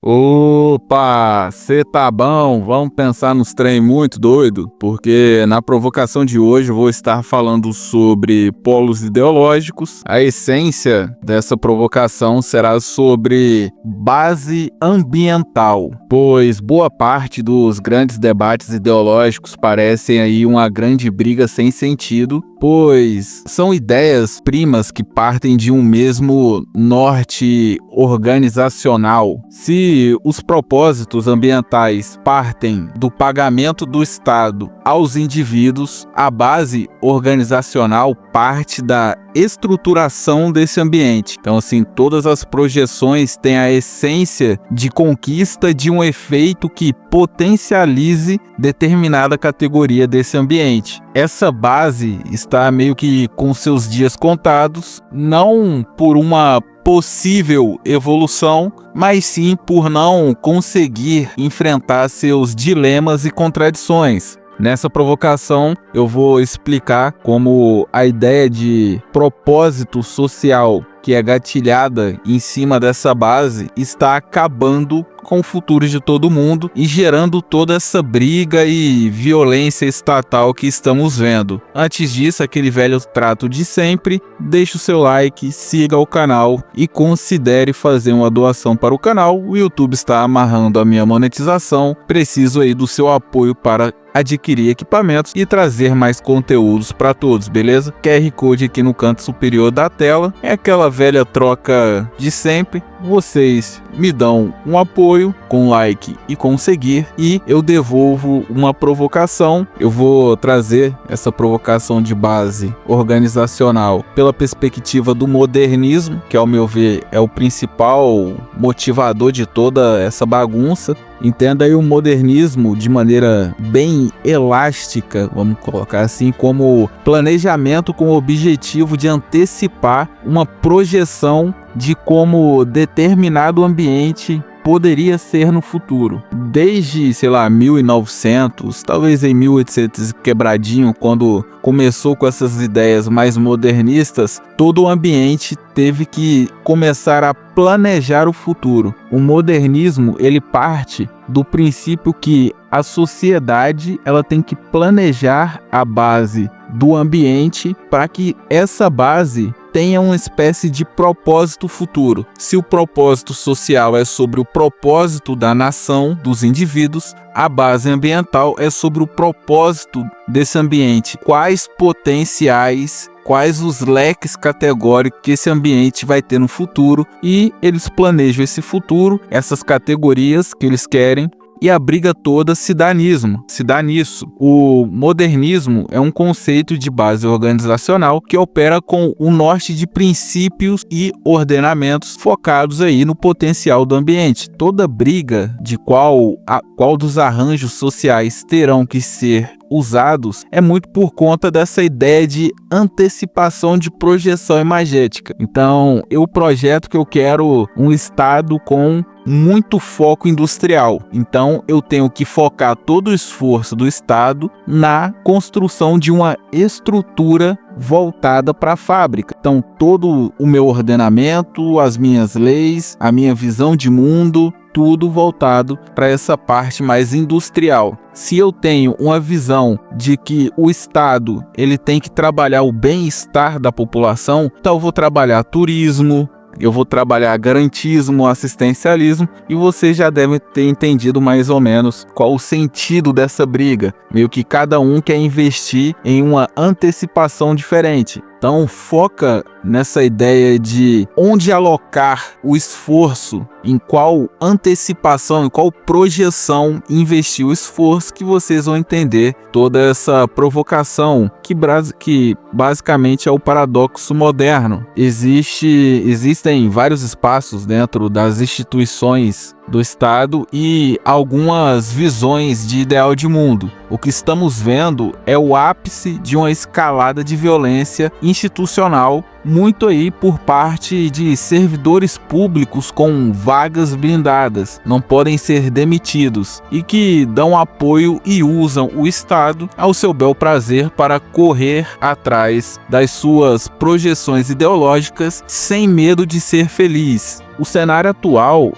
Opa, cê tá bom? Vamos pensar nos trem muito doido, porque na provocação de hoje eu vou estar falando sobre polos ideológicos. A essência dessa provocação será sobre base ambiental, pois boa parte dos grandes debates ideológicos parecem aí uma grande briga sem sentido, pois são ideias primas que partem de um mesmo norte organizacional. Se os propósitos ambientais partem do pagamento do Estado aos indivíduos, a base organizacional parte da estruturação desse ambiente. Então, assim, todas as projeções têm a essência de conquista de um efeito que potencialize determinada categoria desse ambiente. Essa base está meio que com seus dias contados, não por uma possível evolução, mas sim por não conseguir enfrentar seus dilemas e contradições. Nessa provocação, eu vou explicar como a ideia de propósito social que é gatilhada em cima dessa base está acabando com o futuro de todo mundo e gerando toda essa briga e violência estatal que estamos vendo. Antes disso, aquele velho trato de sempre, deixe o seu like, siga o canal e considere fazer uma doação para o canal. O YouTube está amarrando a minha monetização, preciso aí do seu apoio para adquirir equipamentos e trazer mais conteúdos para todos, beleza? QR Code aqui no canto superior da tela, é aquela velha troca de sempre. Vocês me dão um apoio com like e com seguir e eu devolvo uma provocação. Eu vou trazer essa provocação de base organizacional pela perspectiva do modernismo, que ao meu ver é o principal motivador de toda essa bagunça. Entenda aí o modernismo de maneira bem elástica, vamos colocar assim, como planejamento com o objetivo de antecipar uma projeção de como determinado ambiente poderia ser no futuro. Desde, 1900, talvez em 1800 quebradinho, quando começou com essas ideias mais modernistas, todo o ambiente teve que começar a planejar o futuro. O modernismo, ele parte do princípio que a sociedade ela tem que planejar a base do ambiente para que essa base tenha uma espécie de propósito futuro. Se o propósito social é sobre o propósito da nação, dos indivíduos, a base ambiental é sobre o propósito desse ambiente. Quais potenciais, quais os leques categóricos que esse ambiente vai ter no futuro, e eles planejam esse futuro, essas categorias que eles querem, e a briga toda se dá nisso. O modernismo é um conceito de base organizacional que opera com um norte de princípios e ordenamentos focados aí no potencial do ambiente. Toda briga de qual dos arranjos sociais terão que ser usados é muito por conta dessa ideia de antecipação de projeção imagética. Então, eu projeto que eu quero um estado com muito foco industrial. Então, eu tenho que focar todo o esforço do Estado na construção de uma estrutura voltada para a fábrica. Então, todo o meu ordenamento, as minhas leis, a minha visão de mundo, tudo voltado para essa parte mais industrial. Se eu tenho uma visão de que o Estado ele tem que trabalhar o bem-estar da população, então eu vou trabalhar turismo, eu vou trabalhar garantismo, assistencialismo, e vocês já devem ter entendido mais ou menos qual o sentido dessa briga. Meio que cada um quer investir em uma antecipação diferente. Então foca nessa ideia de onde alocar o esforço, em qual antecipação, em qual projeção investir o esforço, que vocês vão entender toda essa provocação que basicamente é o paradoxo moderno. Existem vários espaços dentro das instituições do Estado e algumas visões de ideal de mundo. O que estamos vendo é o ápice de uma escalada de violência institucional, muito aí por parte de servidores públicos com vagas blindadas, não podem ser demitidos, e que dão apoio e usam o Estado ao seu bel prazer para correr atrás das suas projeções ideológicas sem medo de ser feliz. O cenário atual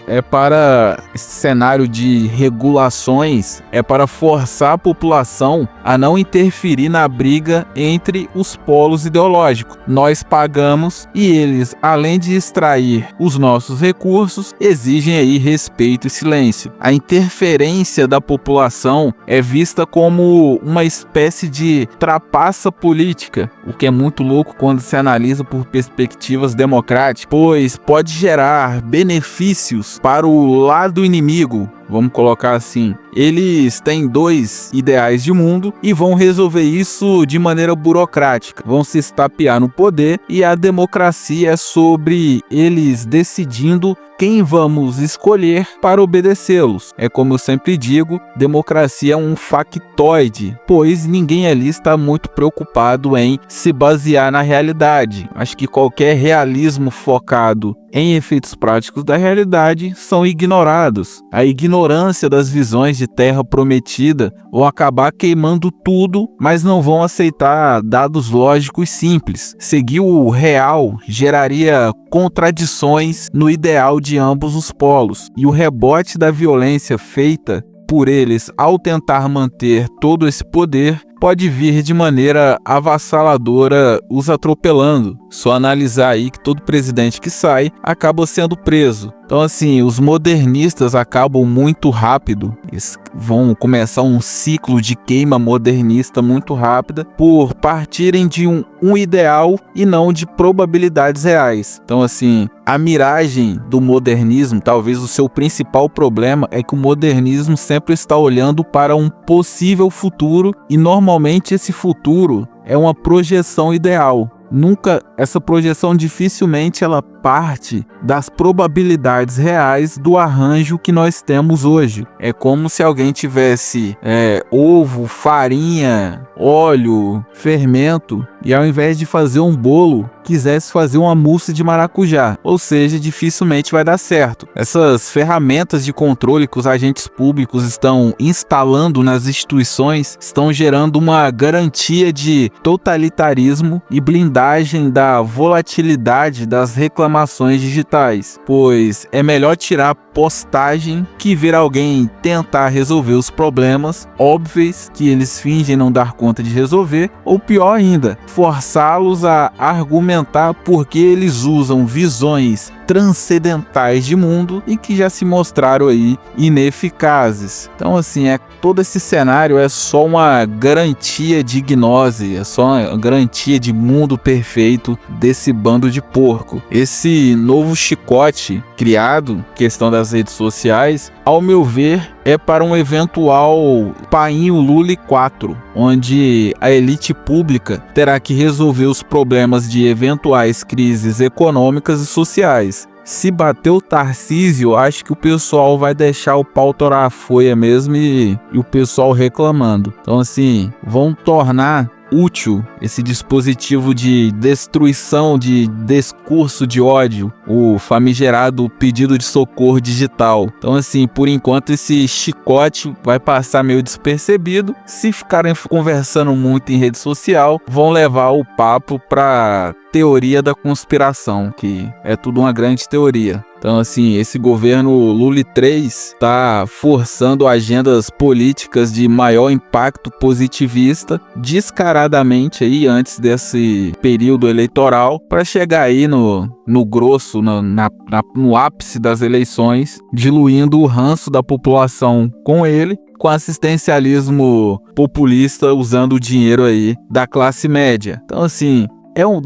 esse cenário de regulações é para forçar a população a não interferir na briga entre os polos ideológicos. Nós pagamos e eles, além de extrair os nossos recursos, exigem aí respeito e silêncio. A interferência da população é vista como uma espécie de trapaça política, o que é muito louco quando se analisa por perspectivas democráticas, pois pode gerar benefícios para o lado inimigo. Vamos colocar assim, eles têm dois ideais de mundo e vão resolver isso de maneira burocrática, vão se estapear no poder, e a democracia é sobre eles decidindo quem vamos escolher para obedecê-los. É como eu sempre digo, democracia é um factoide, pois ninguém ali está muito preocupado em se basear na realidade. Acho que qualquer realismo focado em efeitos práticos da realidade são ignorados. A ignorância das visões de terra prometida vão acabar queimando tudo, mas não vão aceitar dados lógicos simples. Seguir o real geraria contradições no ideal de ambos os polos, e o rebote da violência feita por eles ao tentar manter todo esse poder pode vir de maneira avassaladora, os atropelando. Só analisar aí que todo presidente que sai acaba sendo preso. Então assim, os modernistas acabam muito rápido, eles vão começar um ciclo de queima modernista muito rápida por partirem de um ideal e não de probabilidades reais. Então assim, a miragem do modernismo, talvez o seu principal problema é que o modernismo sempre está olhando para um possível futuro, e normalmente esse futuro é uma projeção ideal. Essa projeção dificilmente ela parte das probabilidades reais do arranjo que nós temos hoje. É como se alguém tivesse ovo, farinha, óleo, fermento, e ao invés de fazer um bolo, quisesse fazer uma mousse de maracujá. Ou seja, dificilmente vai dar certo. Essas ferramentas de controle que os agentes públicos estão instalando nas instituições estão gerando uma garantia de totalitarismo e blindagem da volatilidade das reclamações digitais, pois é melhor tirar postagem que ver alguém tentar resolver os problemas óbvios que eles fingem não dar conta de resolver, ou pior ainda, forçá-los a argumentar porque eles usam visões transcendentais de mundo e que já se mostraram aí ineficazes. Então assim, todo esse cenário é só uma garantia de gnose, é só uma garantia de mundo perfeito desse bando de porco. Esse novo chicote criado, questão das redes sociais, ao meu ver, é para um eventual painho Lula 4, onde a elite pública terá que resolver os problemas de eventuais crises econômicas e sociais. Se bater o Tarcísio, acho que o pessoal vai deixar o pau torar a folha mesmo, e o pessoal reclamando. Então assim, vão tornar útil esse dispositivo de destruição de discurso de ódio, o famigerado pedido de socorro digital. Então assim, por enquanto esse chicote vai passar meio despercebido. Se ficarem conversando muito em rede social, vão levar o papo para teoria da conspiração, que é tudo uma grande teoria. Então assim, esse governo Lula 3 está forçando agendas políticas de maior impacto positivista descaradamente aí antes desse período eleitoral, para chegar aí no grosso, no ápice das eleições, diluindo o ranço da população com ele, com assistencialismo populista, usando o dinheiro aí da classe média. Então assim,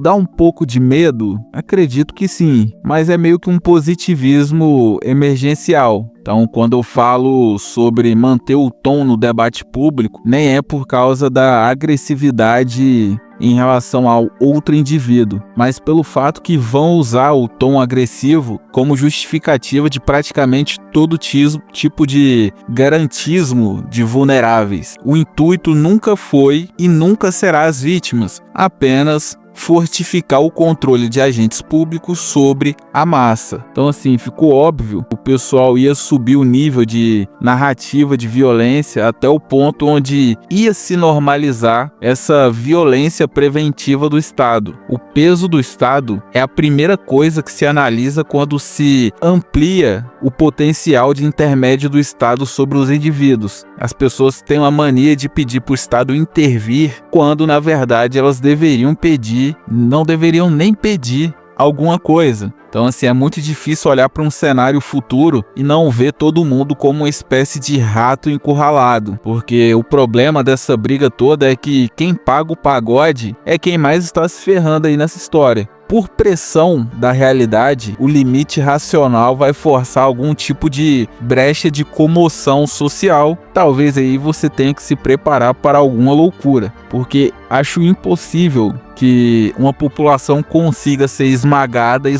dá um pouco de medo? Acredito que sim, mas é meio que um positivismo emergencial. Então, quando eu falo sobre manter o tom no debate público, nem é por causa da agressividade em relação ao outro indivíduo, mas pelo fato que vão usar o tom agressivo como justificativa de praticamente todo tipo de garantismo de vulneráveis. O intuito nunca foi e nunca será as vítimas, apenas fortificar o controle de agentes públicos sobre a massa. Então, assim, ficou óbvio que o pessoal ia subir o nível de narrativa de violência até o ponto onde ia se normalizar essa violência preventiva do Estado. O peso do Estado é a primeira coisa que se analisa quando se amplia o potencial de intermédio do Estado sobre os indivíduos. As pessoas têm uma mania de pedir para o Estado intervir, quando na verdade elas deveriam pedir, não deveriam nem pedir alguma coisa. Então, assim, é muito difícil olhar para um cenário futuro e não ver todo mundo como uma espécie de rato encurralado, porque o problema dessa briga toda é que quem paga o pagode é quem mais está se ferrando aí nessa história. Por pressão da realidade, o limite racional vai forçar algum tipo de brecha de comoção social. Talvez aí você tenha que se preparar para alguma loucura, porque acho impossível que uma população consiga ser esmagada,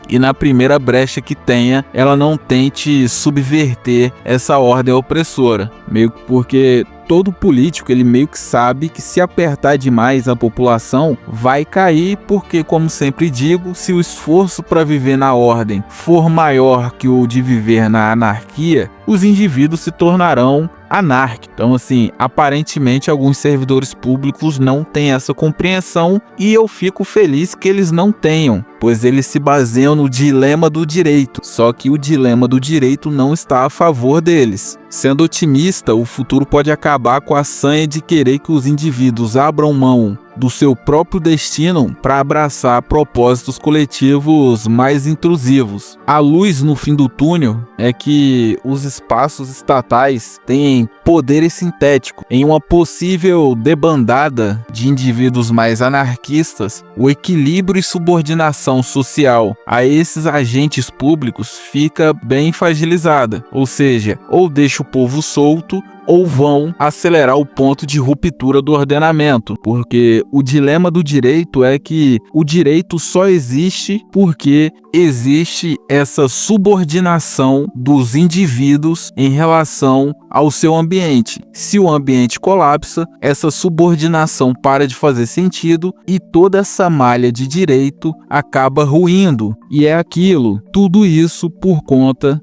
e na primeira brecha que tenha, ela não tente subverter essa ordem opressora. Meio que porque todo político, ele meio que sabe que se apertar demais a população, vai cair, porque, como sempre digo, se o esforço para viver na ordem for maior que o de viver na anarquia, os indivíduos se tornarão anárquicos. Então, assim, aparentemente alguns servidores públicos não têm essa compreensão, e eu fico feliz que eles não tenham, pois eles se baseiam no dilema do direito. Só que o dilema do direito não está a favor deles. Sendo otimista, o futuro pode acabar com a sanha de querer que os indivíduos abram mão do seu próprio destino para abraçar propósitos coletivos mais intrusivos. A luz no fim do túnel é que os espaços estatais têm poderes sintéticos. Em uma possível debandada de indivíduos mais anarquistas, o equilíbrio e subordinação social a esses agentes públicos fica bem fragilizada. Ou seja, ou deixa o povo solto, ou vão acelerar o ponto de ruptura do ordenamento, porque o dilema do direito é que o direito só existe porque existe essa subordinação dos indivíduos em relação ao seu ambiente. Se o ambiente colapsa, essa subordinação para de fazer sentido e toda essa malha de direito acaba ruindo. E é aquilo, tudo isso por conta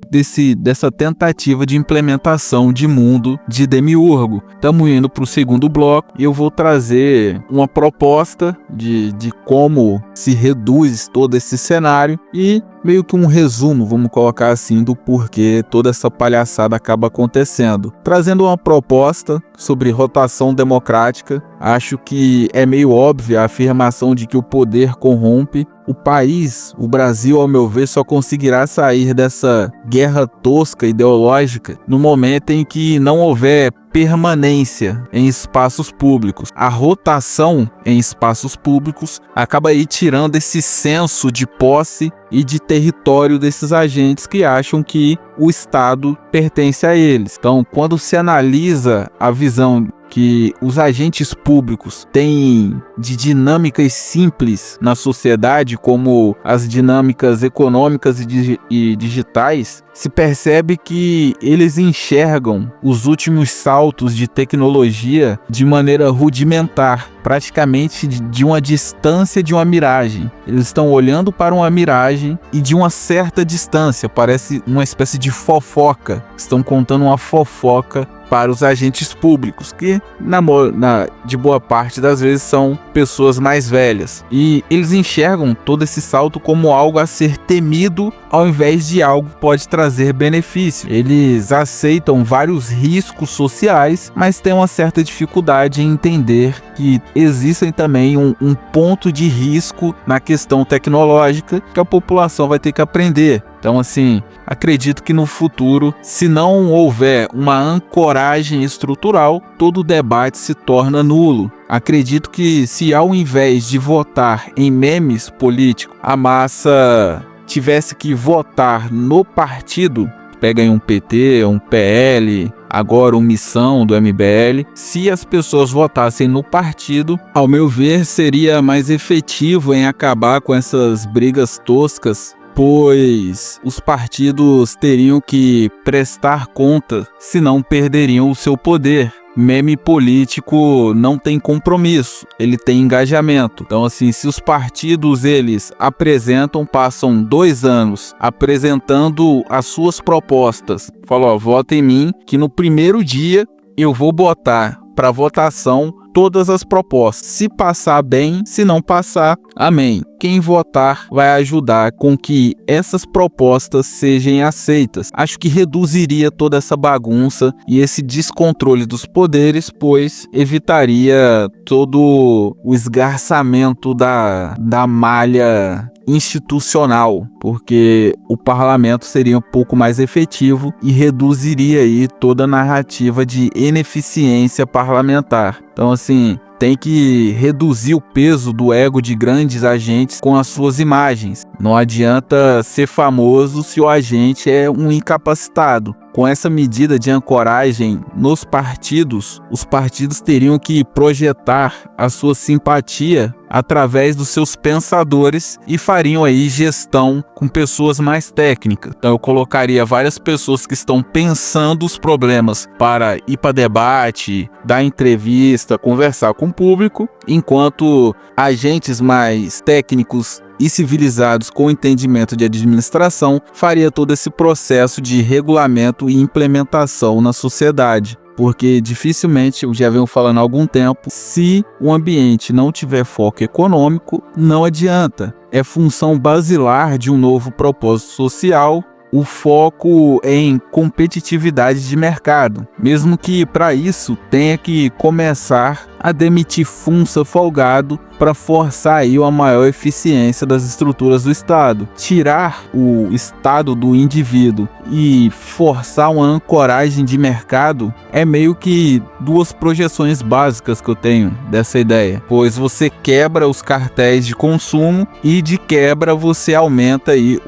dessa tentativa de implementação de mundo de Demiurgo. Estamos indo para o segundo bloco e eu vou trazer uma proposta de como se reduz todo esse cenário e meio que um resumo, vamos colocar assim, do porquê toda essa palhaçada acaba acontecendo. Trazendo uma proposta sobre rotação democrática, acho que é meio óbvia a afirmação de que o poder corrompe. O país, o Brasil, ao meu ver, só conseguirá sair dessa guerra tosca ideológica no momento em que não houver permanência em espaços públicos. A rotação em espaços públicos acaba aí tirando esse senso de posse e de território desses agentes que acham que o Estado pertence a eles. Então, quando se analisa a visão que os agentes públicos têm de dinâmicas simples na sociedade, como as dinâmicas econômicas e digitais, se percebe que eles enxergam os últimos saltos de tecnologia de maneira rudimentar, praticamente de uma distância de uma miragem. Eles estão olhando para uma miragem e de uma certa distância, parece uma espécie de fofoca. Estão contando uma fofoca para os agentes públicos, que de boa parte das vezes são pessoas mais velhas. E eles enxergam todo esse salto como algo a ser temido, ao invés de algo que pode trazer benefício. Eles aceitam vários riscos sociais, mas têm uma certa dificuldade em entender que existem também um ponto de risco na questão tecnológica que a população vai ter que aprender. Então, assim, acredito que no futuro, se não houver uma ancoragem estrutural, todo o debate se torna nulo. Acredito que se ao invés de votar em memes políticos, a massa tivesse que votar no partido, pega aí um PT, um PL, agora uma missão do MBL, se as pessoas votassem no partido, ao meu ver, seria mais efetivo em acabar com essas brigas toscas, pois os partidos teriam que prestar conta, senão perderiam o seu poder. meme político não tem compromisso, ele tem engajamento. Então, assim, se os partidos eles passam 2 anos apresentando as suas propostas, falou, ó, vota em mim, que no primeiro dia eu vou botar para votação todas as propostas. Se passar bem, se não passar, amém. Quem votar vai ajudar com que essas propostas sejam aceitas. Acho que reduziria toda essa bagunça e esse descontrole dos poderes, pois evitaria todo o esgarçamento da malha institucional, porque o parlamento seria um pouco mais efetivo e reduziria aí toda a narrativa de ineficiência parlamentar. Então, assim, tem que reduzir o peso do ego de grandes agentes com as suas imagens. Não adianta ser famoso se o agente é um incapacitado. Com essa medida de ancoragem nos partidos, os partidos teriam que projetar a sua simpatia através dos seus pensadores e fariam aí gestão com pessoas mais técnicas. Então eu colocaria várias pessoas que estão pensando os problemas para ir para debate, dar entrevista, conversar com o público, enquanto agentes mais técnicos e civilizados com entendimento de administração faria todo esse processo de regulamento e implementação na sociedade. Porque dificilmente, eu já venho falando há algum tempo, se o ambiente não tiver foco econômico, não adianta. É função basilar de um novo propósito social o foco em competitividade de mercado, mesmo que para isso tenha que começar a demitir funça folgado para forçar aí uma maior eficiência das estruturas do Estado. Tirar o Estado do indivíduo e forçar uma ancoragem de mercado é meio que 2 projeções básicas que eu tenho dessa ideia, pois você quebra os cartéis de consumo e de quebra você aumenta aí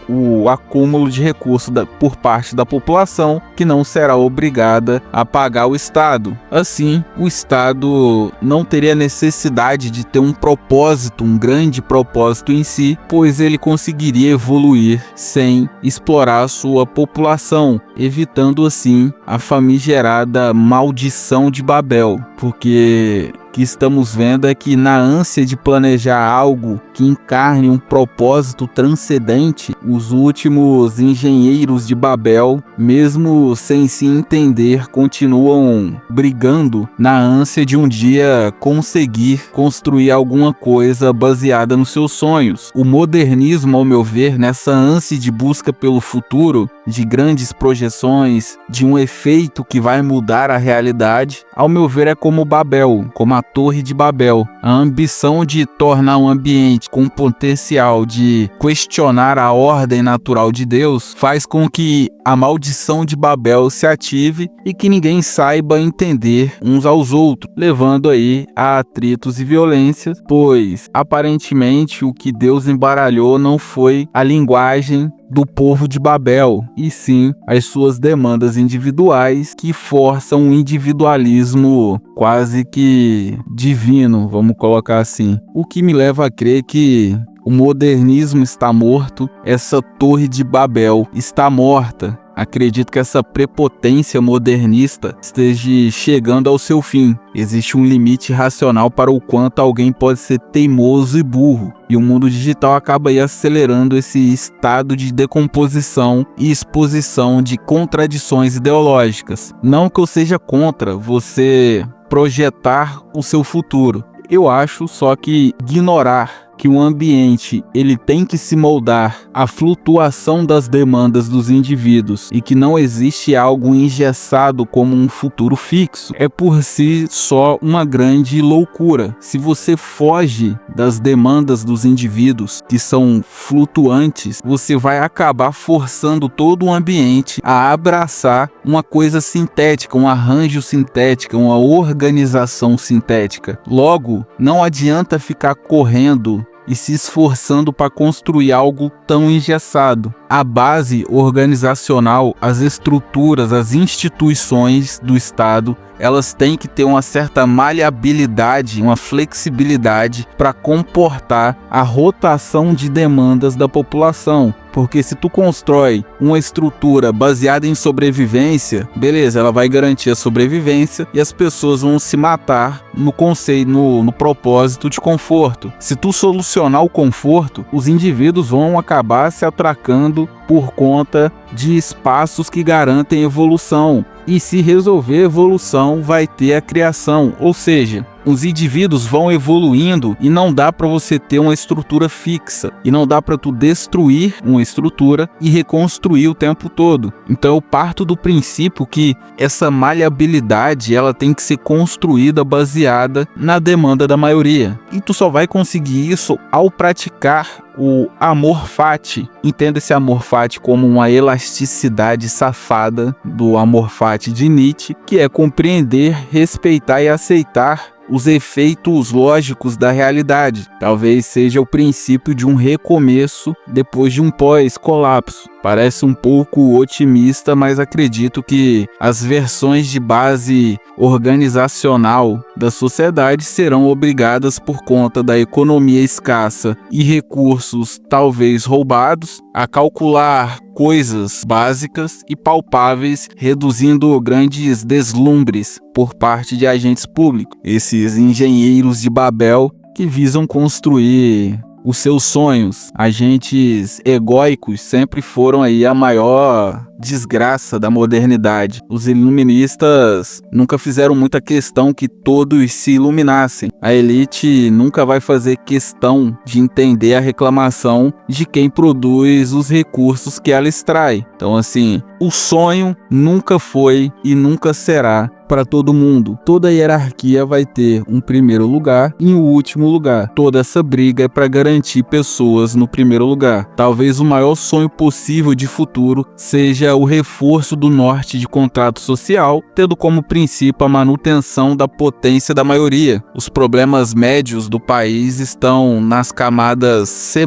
o acúmulo de recursos por parte da população, que não será obrigada a pagar o Estado. Assim, o Estado não teria necessidade de ter um propósito, um grande propósito em si, pois ele conseguiria evoluir sem explorar a sua população, evitando assim a famigerada maldição de Babel, porque o que estamos vendo é que na ânsia de planejar algo que encarne um propósito transcendente, os últimos engenheiros de Babel, mesmo sem se entender, continuam brigando na ânsia de um dia conseguir construir alguma coisa baseada nos seus sonhos. O modernismo, ao meu ver, nessa ânsia de busca pelo futuro, de grandes projeções, de um efeito que vai mudar a realidade, ao meu ver é como Babel, como a Torre de Babel. A ambição de tornar um ambiente com potencial de questionar a ordem natural de Deus faz com que a maldição de Babel se ative e que ninguém saiba entender uns aos outros, levando aí a atritos e violências, pois aparentemente o que Deus embaralhou não foi a linguagem do povo de Babel, e sim as suas demandas individuais que forçam um individualismo quase que divino, vamos colocar assim. O que me leva a crer que o modernismo está morto, essa Torre de Babel está morta. Acredito que essa prepotência modernista esteja chegando ao seu fim. Existe um limite racional para o quanto alguém pode ser teimoso e burro. E o mundo digital acaba aí acelerando esse estado de decomposição e exposição de contradições ideológicas. Não que eu seja contra você projetar o seu futuro. Eu acho só que ignorar que o ambiente ele tem que se moldar à flutuação das demandas dos indivíduos e que não existe algo engessado como um futuro fixo, é por si só uma grande loucura. Se você foge das demandas dos indivíduos que são flutuantes, você vai acabar forçando todo o ambiente a abraçar uma coisa sintética, um arranjo sintético, uma organização sintética. Logo, não adianta ficar correndo e se esforçando para construir algo tão engessado. a base organizacional, as estruturas, as instituições do Estado, elas têm que ter uma certa maleabilidade, uma flexibilidade para comportar a rotação de demandas da população. Porque se tu constrói uma estrutura baseada em sobrevivência, beleza, ela vai garantir a sobrevivência e as pessoas vão se matar no conceito, no propósito de conforto. Se tu solucionar o conforto, os indivíduos vão acabar se atracando por conta de espaços que garantem evolução. E se resolver evolução, vai ter a criação, ou seja, os indivíduos vão evoluindo e não dá para você ter uma estrutura fixa e não dá para tu destruir uma estrutura e reconstruir o tempo todo. Então eu parto do princípio que essa maleabilidade ela tem que ser construída baseada na demanda da maioria. E tu só vai conseguir isso ao praticar o amor fati. Entenda esse amor fati como uma elasticidade safada do amor fati de Nietzsche, que é compreender, respeitar e aceitar os efeitos lógicos da realidade. Talvez seja o princípio de um recomeço depois de um pós-colapso. Parece um pouco otimista, mas acredito que as versões de base organizacional da sociedade serão obrigadas por conta da economia escassa e recursos talvez roubados a calcular coisas básicas e palpáveis, reduzindo grandes deslumbres por parte de agentes públicos, esses engenheiros de Babel que visam construir os seus sonhos. Agentes egóicos sempre foram aí a maior desgraça da modernidade. Os iluministas nunca fizeram muita questão que todos se iluminassem. A elite nunca vai fazer questão de entender a reclamação de quem produz os recursos que ela extrai. Então, assim, o sonho nunca foi e nunca será para todo mundo. Toda hierarquia vai ter um primeiro lugar e um último lugar. Toda essa briga é para garantir pessoas no primeiro lugar. Talvez o maior sonho possível de futuro seja o reforço do norte de contrato social, tendo como princípio a manutenção da potência da maioria. Os problemas médios do país estão nas camadas C+,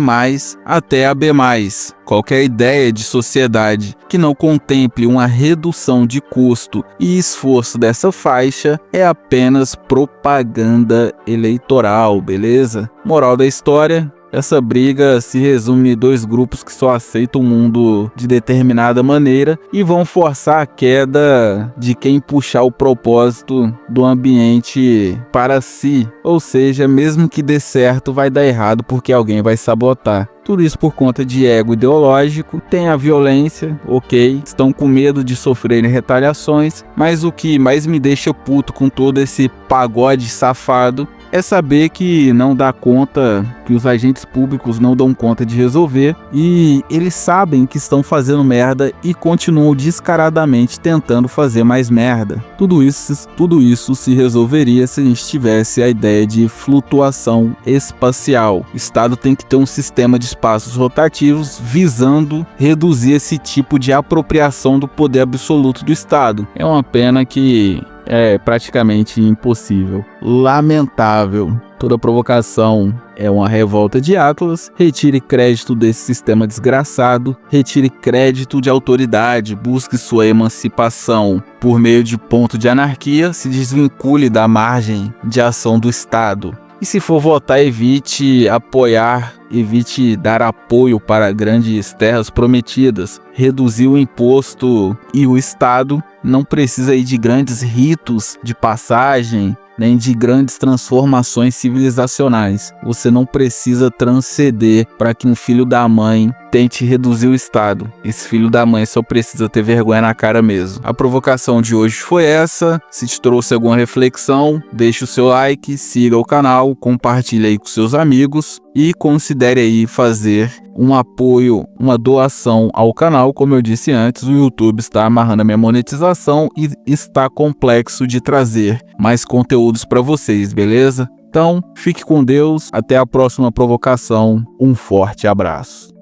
até a B+. Qualquer ideia de sociedade que não contemple uma redução de custo e esforço dessa faixa é apenas propaganda eleitoral, beleza? Moral da história: essa briga se resume em dois grupos que só aceitam o mundo de determinada maneira e vão forçar a queda de quem puxar o propósito do ambiente para si. Ou seja, mesmo que dê certo, vai dar errado porque alguém vai sabotar. Tudo isso por conta de ego ideológico. Tem a violência, ok, estão com medo de sofrerem retaliações, mas o que mais me deixa puto com todo esse pagode safado é saber que não dá conta, que os agentes públicos não dão conta de resolver e eles sabem que estão fazendo merda e continuam descaradamente tentando fazer mais merda. Tudo isso se resolveria se a gente tivesse a ideia de flutuação espacial. O Estado tem que ter um sistema de espaços rotativos visando reduzir esse tipo de apropriação do poder absoluto do Estado. É uma pena que é praticamente impossível. Lamentável. Toda provocação é uma revolta de Atlas. Retire crédito desse sistema desgraçado. Retire crédito de autoridade. Busque sua emancipação por meio de ponto de anarquia. Se desvincule da margem de ação do Estado. E se for votar, evite apoiar, evite dar apoio para grandes terras prometidas. Reduzir o imposto e o Estado não precisa ir de grandes ritos de passagem, nem de grandes transformações civilizacionais. Você não precisa transcender para que um filho da mãe tente reduzir o Estado. Esse filho da mãe só precisa ter vergonha na cara mesmo. A provocação de hoje foi essa. Se te trouxe alguma reflexão, deixe o seu like, siga o canal, compartilhe aí com seus amigos e considere aí fazer um apoio, uma doação ao canal. Como eu disse antes, o YouTube está amarrando a minha monetização e está complexo de trazer mais conteúdos para vocês, beleza? Então, fique com Deus, até a próxima provocação, um forte abraço.